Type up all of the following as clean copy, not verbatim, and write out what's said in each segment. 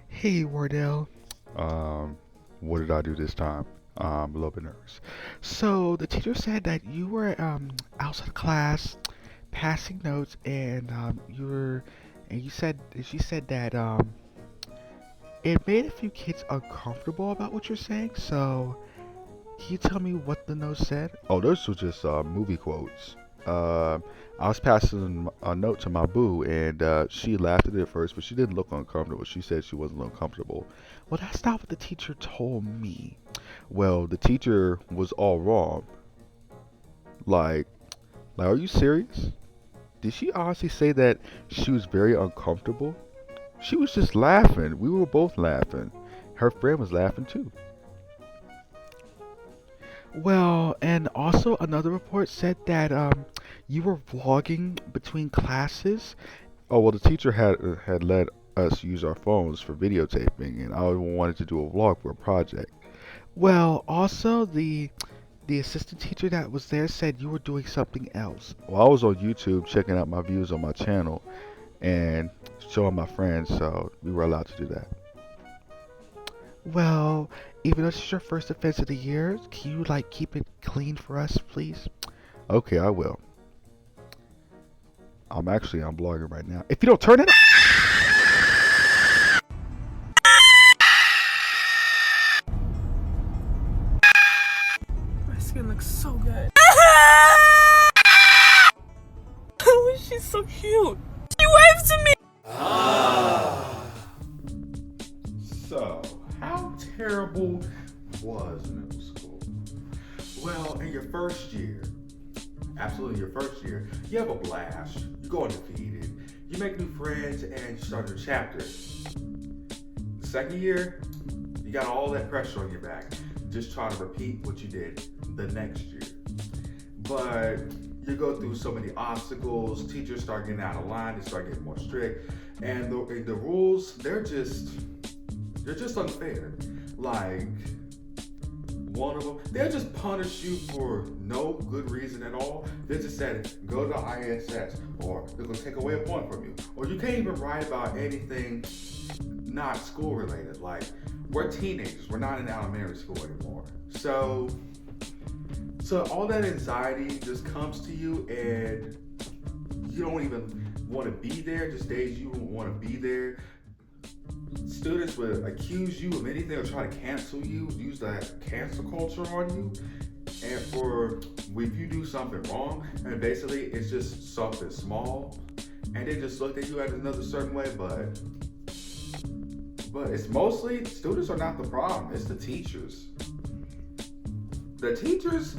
Hey Wardell, what did I do this time? I'm a little bit nervous. So the teacher said that you were outside of class passing notes, and you said she said that it made a few kids uncomfortable about what you're saying. So can you tell me what the note said? Oh, those were just movie quotes. Uh, I was passing a note to my boo, and she laughed at it first, but she didn't look uncomfortable. She said she wasn't uncomfortable. Well, that's not what the teacher told me. Well, the teacher was all wrong. Like, are you serious? Did she honestly say that she was very uncomfortable? She was just laughing. We were both laughing. Her friend was laughing too. Well, and also another report said that you were vlogging between classes. Oh well, the teacher had let us use our phones for videotaping, and I wanted to do a vlog for a project. Well, also the assistant teacher that was there said you were doing something else. Well, I was on YouTube checking out my views on my channel and showing my friends, so we were allowed to do that. Well, even though this is your first offense of the year, can you like keep it clean for us, please? Okay, I will. I'm blogging right now. If you don't turn it My skin looks so good. Oh, she's so cute. She waves to me. So, how terrible was middle school? Well, in your first year, absolutely your first year, you have a blast. You go undefeated. You make new friends and you start a new chapter. The second year, you got all that pressure on your back. Just trying to repeat what you did the next year. But you go through so many obstacles, teachers start getting out of line, they start getting more strict, and the rules, they're just unfair. Like, one of them, they'll just punish you for no good reason at all. They just said, go to ISS, or they're gonna take away a point from you. Or you can't even write about anything not school related. Like, we're teenagers, we're not in elementary school anymore. So all that anxiety just comes to you and you don't even want to be there, just days you don't want to be there. Students would accuse you of anything or try to cancel you, use that cancel culture on you. And for if you do something wrong, and basically it's just something small, and they just look at you at another certain way, but it's mostly students are not the problem, it's the teachers. The teachers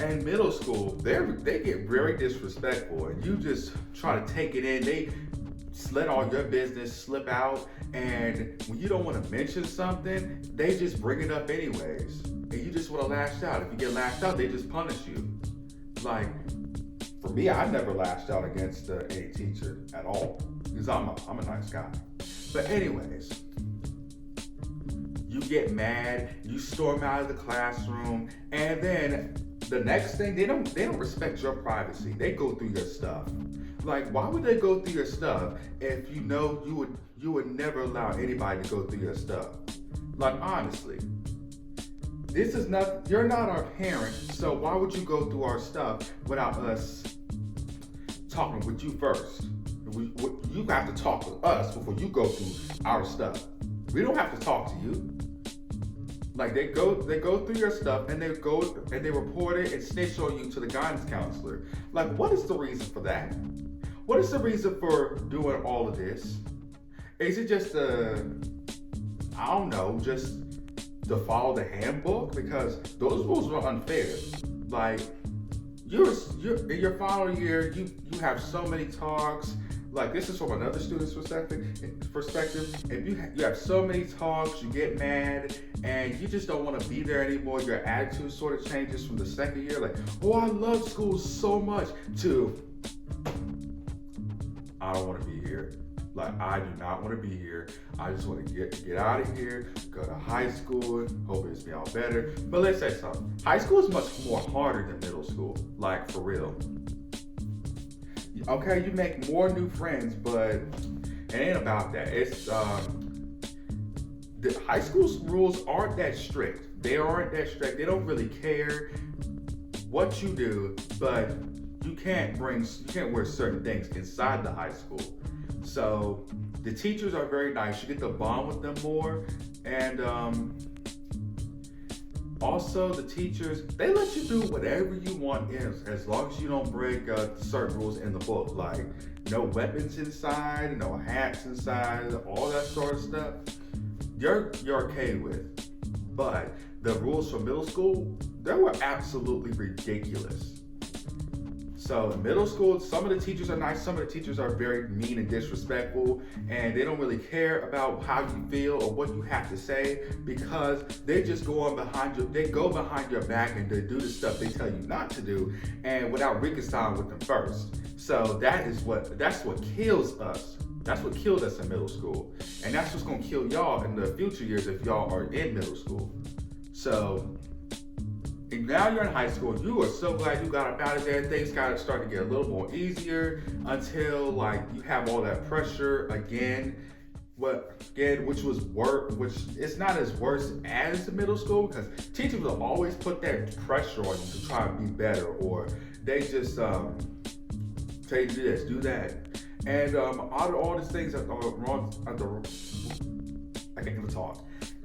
in middle school, they get very disrespectful, and you just try to take it in. They let all your business slip out, and when you don't want to mention something, they just bring it up anyways, and you just want to lash out. If you get lashed out, they just punish you. Like, for me, I never lashed out against any teacher at all, because I'm a nice guy. But anyways, you get mad, you storm out of the classroom, and then the next thing, they don't respect your privacy. They go through your stuff. Like, why would they go through your stuff if you know you would never allow anybody to go through your stuff? Like, honestly, this is not, you're not our parent, so why would you go through our stuff without us talking with you first? You have to talk with us before you go through our stuff. We don't have to talk to you. Like, they go through your stuff and they report it and snitch on you to the guidance counselor. Like, what is the reason for that? What is the reason for doing all of this? Is it just I don't know, just to follow the handbook? Because those rules were unfair. Like, you're in your final year, you have so many talks. Like, this is from another student's perspective. If you have so many talks, you get mad, and you just don't want to be there anymore. Your attitude sort of changes from the second year, like, oh, I love school so much, to I don't want to be here. Like, I do not want to be here. I just want to get out of here, go to high school, hope it's be all better. But let's say something. High school is much more harder than middle school, like for real. Okay, you make more new friends, but it ain't about that. It's the high school's rules aren't that strict. They aren't that strict. They don't really care what you do, but you can't wear certain things inside the high school. So the teachers are very nice. You get to bond with them more, and also the teachers, they let you do whatever you want as long as you don't break certain rules in the book, like no weapons inside, no hats inside, all that sort of stuff. You're okay with. But the rules for middle school, they were absolutely ridiculous. So in middle school, some of the teachers are nice, some of the teachers are very mean and disrespectful, and they don't really care about how you feel or what you have to say, because they just go behind your back and they do the stuff they tell you not to do, and without reconciling with them first. So that's what kills us. That's what killed us in middle school. And that's what's gonna kill y'all in the future years if y'all are in middle school. So, and now you're in high school, you are so glad you got up out of there. Things gotta start to get a little more easier until like you have all that pressure again. Which was work, which it's not as worse as the middle school, because teachers will always put that pressure on you to try and be better, or they just say do this, do that. And all these things that are wrong I can't even talk.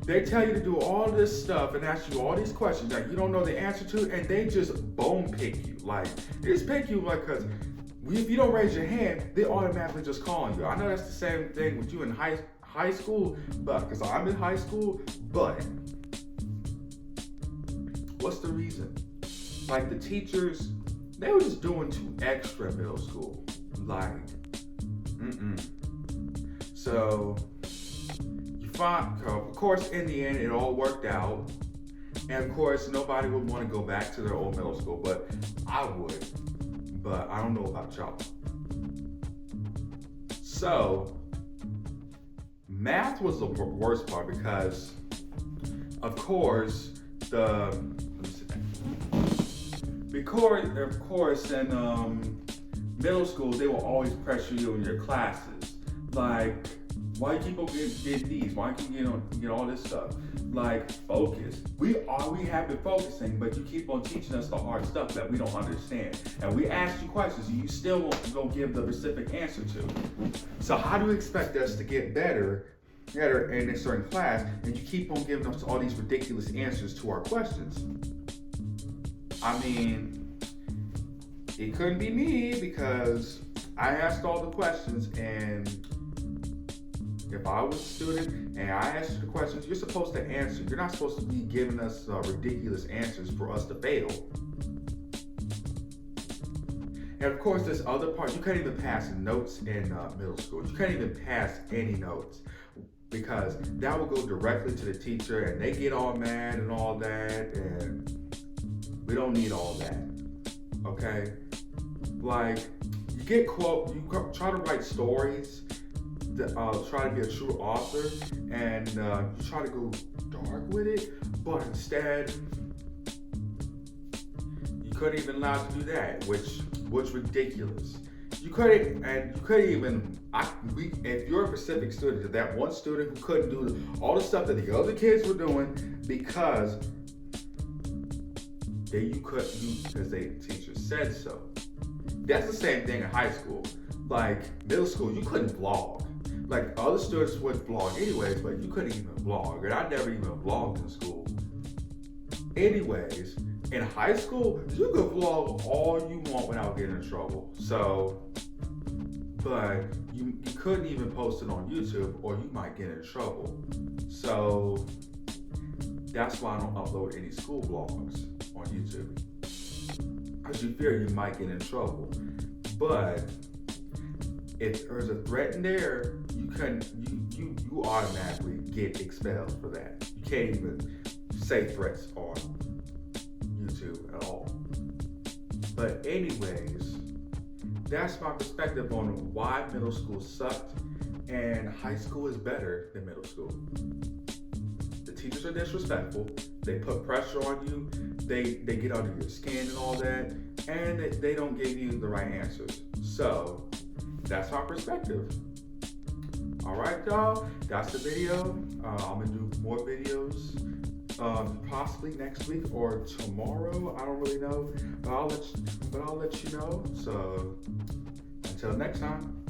They tell you to do all this stuff and ask you all these questions that you don't know the answer to, and they just bone pick you. Like, they just pick you like, because if you don't raise your hand, they automatically just call on you. I know that's the same thing with you in high school, but because I'm in high school, but what's the reason? Like, the teachers, they were just doing too extra in middle school. Like, So, of course, in the end, it all worked out. And of course, nobody would want to go back to their old middle school, but I would. But I don't know about y'all. So, math was the worst part because, of course, in middle school, they will always pressure you in your classes. Like, why you keep on getting these? Why you get all this stuff? Like, focus. We have been focusing, but you keep on teaching us the hard stuff that we don't understand. And we ask you questions you still won't give the specific answer to. So how do you expect us to get better in a certain class, and you keep on giving us all these ridiculous answers to our questions? I mean, it couldn't be me, because I asked all the questions, and if I was a student and I asked you the questions, you're supposed to answer. You're not supposed to be giving us ridiculous answers for us to fail. And of course, this other part, you can't even pass notes in middle school. You can't even pass any notes, because that will go directly to the teacher, and they get all mad and all that, and we don't need all that, okay? Like, you try to write stories, try to be a true author, and you try to go dark with it, but instead, you couldn't even allow to do that, which was ridiculous. You couldn't even, if you're a Pacific student, that one student who couldn't do all the stuff that the other kids were doing because the teacher said so. That's the same thing in high school. Like, middle school, you couldn't vlog. Like, other students would vlog anyways, but you couldn't even vlog. And I never even vlogged in school. Anyways, in high school, you could vlog all you want without getting in trouble. So, but you couldn't even post it on YouTube, or you might get in trouble. So, that's why I don't upload any school vlogs on YouTube, because you fear you might get in trouble. But if there's a threat in there, you automatically get expelled for that. You can't even say threats on YouTube at all. But anyways, that's my perspective on why middle school sucked And high school is better than middle school. The teachers are disrespectful. They put pressure on you. They get under your skin and all that. And they don't give you the right answers. So that's our perspective. All right, y'all. That's the video. I'm gonna do more videos, possibly next week or tomorrow. I don't really know, but I'll let you know. So until next time.